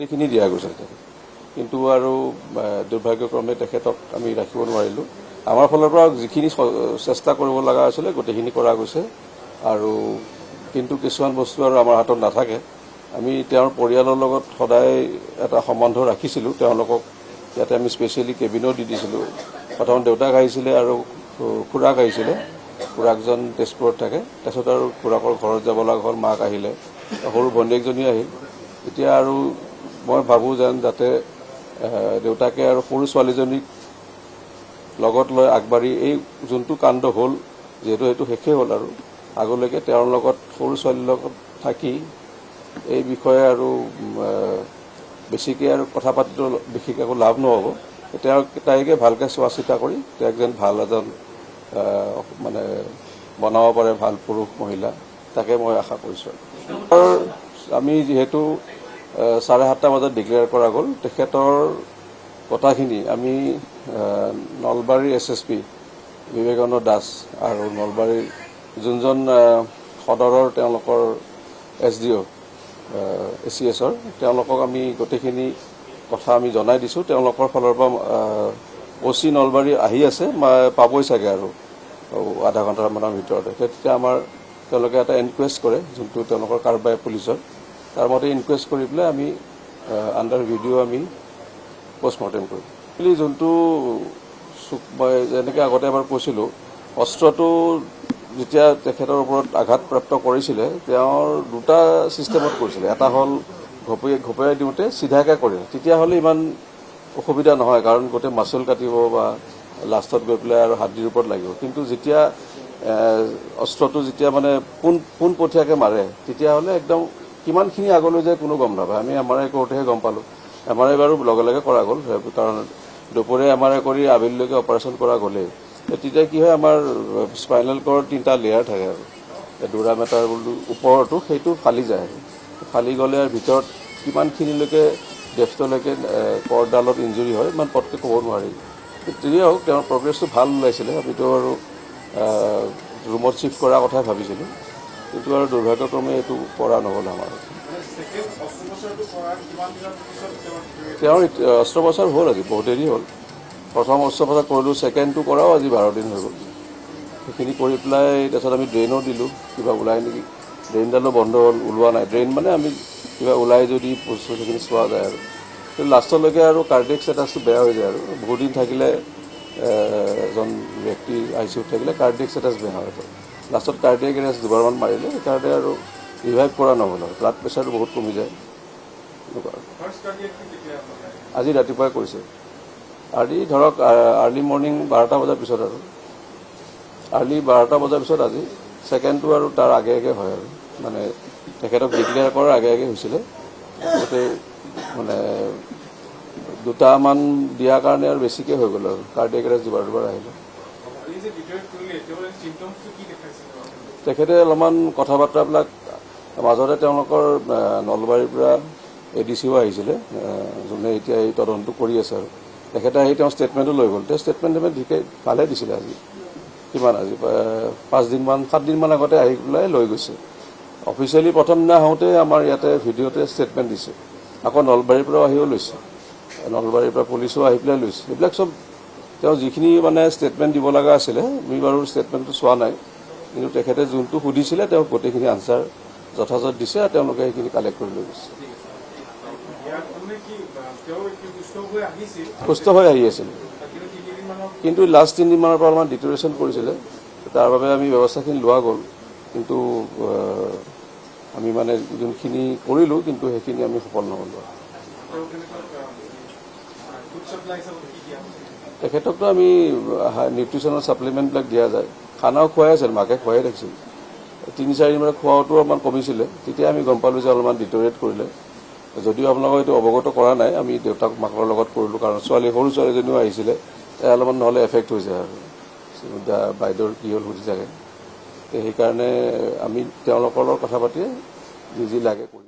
এইখিনি দিয়া গৈছে কিন্তু আৰু দুৰ্ভাগ্যক্ৰমে তেখেতক আমি ৰাখিব নোৱাৰিলোঁ। আমাৰ ফালৰ পৰা যিখিনি চেষ্টা কৰিব লগা আছিলে গোটেইখিনি কৰা গৈছে আৰু কিন্তু কিছুমান বস্তু আৰু আমাৰ হাতত নাথাকে। আমি তেওঁৰ পৰিয়ালৰ লগত সদায় এটা সম্বন্ধ ৰাখিছিলোঁ। তেওঁলোকক ইয়াতে আমি স্পেচিয়েলি কেবিনো দি দিছিলোঁ। প্ৰথম দেউতাক আহিছিলে আৰু খুৰাক আহিছিলে। খুৰাকজন তেজপুৰত থাকে। তাৰপিছত আৰু খুৰাকৰ ঘৰত যাব লগা হ'ল, মাক আহিলে, সৰু ভণ্টীয়েকজনী আহিল। এতিয়া আৰু মই ভাবোঁ যেন যাতে দেউতাকে আৰু সৰু ছোৱালীজনীক লগত লৈ আগবাঢ়ি এই যোনটো কাণ্ড হ'ল, যিহেতু সেইটো শেষেই হ'ল আৰু আগলৈকে তেওঁৰ লগত সৰু ছোৱালীৰ লগত থাকি এই বিষয়ে আৰু বেছিকৈ আৰু কথা পাতিটো বিশেষ একো লাভ নহ'ব। তাইকে ভালকৈ চোৱা চিতা কৰি তেওঁক যেন ভাল এজন মানে বনাব পাৰে, ভাল পুৰুষ মহিলা, তাকে মই আশা কৰিছোঁ। আমি যিহেতু 7:30 বজাত ডিক্লেয়াৰ কৰা গ'ল, তেখেতৰ কথাখিনি আমি নলবাৰীৰ SSP বিবেকানন্দ দাস আৰু নলবাৰীৰ যোনজন সদৰৰ তেওঁলোকৰ SDO ACSৰ তেওঁলোকক আমি গোটেইখিনি কথা আমি জনাই দিছোঁ। তেওঁলোকৰ ফালৰ পৰা OC নলবাৰী আহি আছে, পাবই চাগে আৰু আধা ঘণ্টামানৰ ভিতৰতে। তেতিয়া তেওঁলোকে এটা ইনকুৱেষ্ট কৰে, যোনটো তেওঁলোকৰ কাৰবাই পুলিচৰ, তাৰ মতে ইনকুৱেষ্ট কৰি পেলাই আমি আণ্ডাৰ ভিডিঅ' আমি পষ্টমৰ্টেম কৰিম। যোনটো মই যেনেকৈ আগতে এবাৰ কৈছিলোঁ, অস্ত্ৰটো যেতিয়া তেখেতৰ ওপৰত আঘাতপ্ৰাপ্ত কৰিছিলে, তেওঁৰ দুটা ছিষ্টেমত কৰিছিলে। এটা হ'ল ঘপিয়াই দিওঁতে চিধাকৈ কৰে, তেতিয়াহ'লে ইমান অসুবিধা নহয়, কাৰণ গোটেই মাচুল কাটিব বা লাষ্টত গৈ পেলাই আৰু হাদ্দিৰ ওপৰত লাগিব। কিন্তু যেতিয়া অস্ত্ৰটো যেতিয়া মানে পোনপটীয়াকৈ মাৰে, তেতিয়াহ'লে একদম কিমানখিনি আগলৈ যায় কোনো গম নাপায়। আমি MRI কৰোঁতেহে গম পালোঁ। MRI বাৰু লগে লগে কৰা গ'ল, কাৰণ দুপৰীয়া MRI কৰি আবেলিলৈকে অপাৰেশ্যন কৰা গ'লেই। তেতিয়া কি হয়, আমাৰ স্পাইনেল কৰ্ড 3টা লেয়াৰ থাকে আৰু ডুৰাম এটাৰ ওপৰতো সেইটো ফালি যায়। ফালি গ'লে আৰু ভিতৰত কিমানখিনিলৈকে ডেপ্থলৈকে কৰ্ডডালত ইঞ্জুৰি হয়, ইমান পটকৈ ক'ব নোৱাৰি। যিয়ে হওক, তেওঁৰ প্ৰগ্ৰেছটো ভাল ওলাইছিলে। আমিতো আৰু ৰুমত শ্বিফ্ট কৰাৰ কথাই ভাবিছিলোঁ, কিন্তু আৰু দুৰ্ভাগ্যক্ৰমে এইটো কৰা নহ'ল আমাৰ। তেওঁৰ অস্ত্ৰোপচাৰ হ'ল আজি, বহুত দেৰি হ'ল। প্ৰথম অস্ত্ৰোপচাৰ কৰিলোঁ, ছেকেণ্ডটো কৰাও আজি 12 দিন হৈ গ'ল। সেইখিনি কৰি পেলাই তাৰপিছত আমি ড্ৰেইনো দিলোঁ, কিবা ওলাই নেকি। ড্ৰেইনডালো বন্ধ হ'ল, ওলোৱা নাই। ড্ৰেইন মানে আমি কিবা ওলাই যদি সেইখিনি চোৱা যায় আৰু কিন্তু লাষ্টলৈকে আৰু কাৰ্ডিয়েক ষ্টেটাছটো বেয়া হৈ যায় আৰু বহুত দিন থাকিলে এজন ব্যক্তি ICUত থাকিলে কাৰ্ডিয়েক ষ্টেটাছ বেয়া হয়। লাষ্টত কাৰ্ডিয়েক এৰেষ্ট দুবাৰমান মাৰিলে, সেইকাৰণে আৰু ৰিভাইভ কৰা নহ'ল আৰু ব্লাড প্ৰেছাৰটো বহুত কমি যায়। আজি ৰাতিপুৱাই কৰিছে। আজি ধৰক আৰ্লি মৰ্ণিং 12টা বজাৰ পিছত আৰু আৰ্লি 12টা বজাৰ পিছত আজি। ছেকেণ্ডটো আৰু তাৰ আগে আগে হয় আৰু মানে তেখেতক ডিক্লেয়াৰ কৰাৰ আগে আগে হৈছিলে। গোটেই মানে 2টামান দিয়াৰ কাৰণে আৰু বেছিকৈ হৈ গ'ল আৰু কাৰ্ডিয়েক এৰেষ্ট দুবাৰ আহিলে। তেখেতে অলপমান কথা বাৰ্তাবিলাক মাজতে তেওঁলোকৰ নলবাৰীৰ পৰা ADCও আহিছিলে, যোনে এতিয়া এই তদন্ত কৰি আছে আৰু তেখেতে আহি তেওঁ ষ্টেটমেণ্টো লৈ গ'ল। তেওঁ ষ্টেটমেণ্ট ভালে দিছিলে। আজি কিমান আজি 7দিনমান আগতে আহি পেলাই লৈ গৈছে। অফিচিয়েলি প্ৰথম দিনা আহোঁতে আমাৰ ইয়াতে ভিডিঅ'তে ষ্টেটমেণ্ট দিছে। আকৌ নলবাৰীৰ পৰাও আহিও লৈছে, নলবাৰীৰ পৰা পুলিচো আহি পেলাই লৈছে। এইবিলাক চব তেওঁ যিখিনি মানে ষ্টেটমেণ্ট দিব লগা আছিলে, আমি বাৰু ষ্টেটমেণ্টটো চোৱা নাই, কিন্তু তেখেতে যোনটো সুধিছিলে তেওঁ গোটেইখিনি আনচাৰ যথাযথ দিছে আৰু তেওঁলোকে সেইখিনি কালেক্ট কৰি লৈ গৈছে। সুস্থ হৈ আহি আছিল, কিন্তু লাষ্ট 3 দিনমানৰ পৰা অলপমান ডিটেৰিয়েশ্যন কৰিছিলে। তাৰ বাবে আমি ব্যৱস্থাখিনি লোৱা গ'ল, কিন্তু আমি মানে যোনখিনি কৰিলোঁ, কিন্তু সেইখিনি আমি সফল নহ'লোঁ। তেখেতকতো আমি নিউট্ৰিচনৰ ছাপ্লিমেণ্টবিলাক দিয়া যায়, খানাও খুৱাই আছিল, মাকে খুৱাই থাকিছিল। 3-4 দিনমান খোৱাটো অলপমান কমিছিলে, তেতিয়া আমি গম পালোঁ যে অলপমান ডিটৰিয়েট কৰিলে। যদিও আপোনালোকক এইটো অৱগত কৰা নাই, আমি দেউতাক মাকৰ লগত কৰিলোঁ, কাৰণ সৰু ছোৱালীজনীও আহিছিলে, তাই অলপমান নহ'লে এফেক্ট হৈ যায় আৰু বাইদেউৰ কি হ'ল সুধি থাকে। সেইকাৰণে আমি তেওঁলোকৰ লগত কথা পাতি যি লাগে কৰি